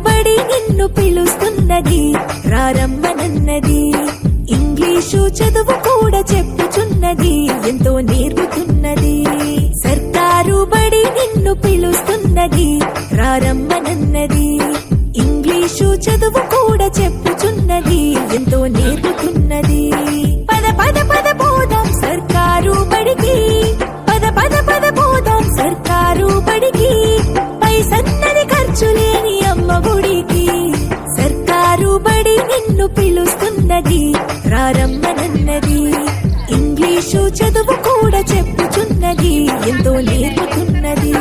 బడి నిన్ను పిలుస్తున్నది, రారమ్మనన్నది. ఇంగ్లీషు చదువు కూడా చెప్పుచున్నది, ఎంతో నేర్పుతున్నది. సర్కారు బడి నిన్ను పిలుస్తున్నది, రారమ్మనన్నది. ఇంగ్లీషు చదువు కూడా చెప్పుచున్నది, ఎంతో నేర్పుతున్నది. పద పద పద పోదాం సర్కారు బడికి, పద పద పద పోదాం సర్కారు బడికి. పైసన్నది ఖర్చు లేని అమ్మ గుడికి. సర్కారు బడి నిన్ను పిలుస్తున్నది, రారమ్మనన్నది. ఇంగ్లీషు చదువు కూడా చెప్పుచున్నది, ఎంతో నేర్పుతున్నది.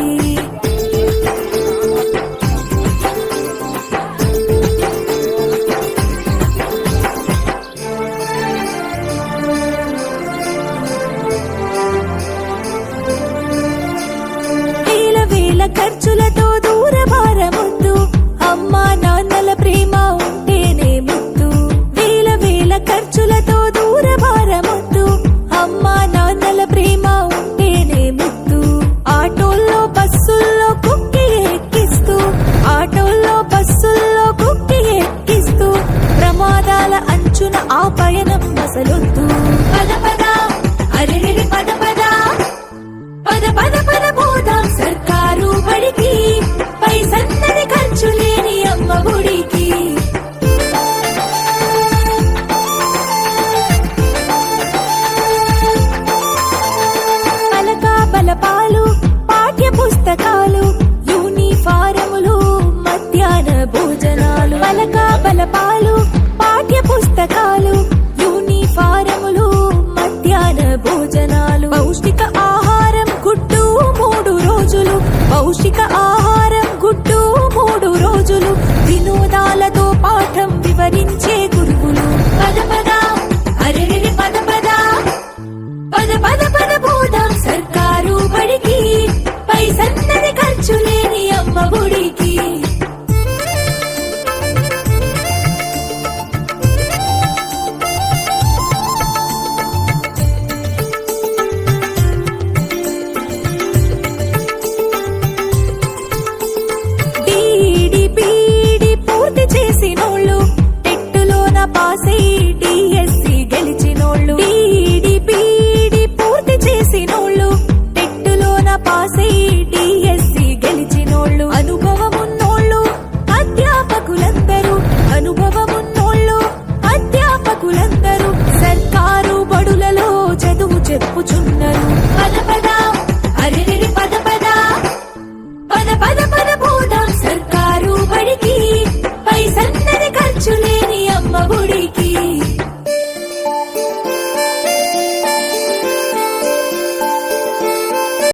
ఖర్చులతో దూరభారమొద్దు, అమ్మా నాన్నల ప్రేమ ఉంటేనే ముద్దు. వేల వేల ఖర్చులతో దూరభారమొద్దు, అమ్మా నాన్నల ప్రేమ ఉంటేనే ముద్దు. ఆటోల్లో బస్సుల్లో కుక్కి ఎక్కిస్తూ, ఆటోల్లో బస్సుల్లో కుక్కి ఎక్కిస్తూ, ప్రమాదాల అంచున ఆ పయనం అసలొద్దు. పద పద అరెరెరి పద పద, పద పద పద పోదాం సర్కారు బడికి. పైసన్నది ఖర్చు లేని అమ్మ గుడికి. పలక బలపాలు, పాఠ్య పుస్తకాలు, యూనిఫారములు, మధ్యాహ్న భోజనాలు. పలక బలపాలు, పాఠ్య పుస్తకాలు, యూనిఫారములు, మధ్యాహ్న భోజనాలు. పౌష్టిక ఆహారం గుడ్డు 3 రోజులు, పౌష్టిక ఆహారం గుడ్డు 3 రోజులు. వినోదాలతో పాఠం వివరించే గురువులు. పద పద అరెరెరి పద పద, పద పద పద పోదాం సర్కారు బడికి. పైసన్నది ఖర్చు లేని అమ్మ గుడికి. పాసై డిఎస్సి గెలిచినోళ్ళు, డిడిపిడి పూర్తి చేసినోళ్ళు, టెట్టులోన పాసై డిఎస్సి గెలిచినోళ్ళు. అనుభవమున్నోళ్ళు అధ్యాపకులందరూ, అనుభవమున్నోళ్ళు అధ్యాపకులందరూ సర్కారు బడులలో చదువు చెప్పుచున్నారు. పద పద అరెరెరి పద పద, పద పద పద పోదాం సర్కారు బడికి. పైసన్నది ఖర్చు లేని అమ్మ గుడికి.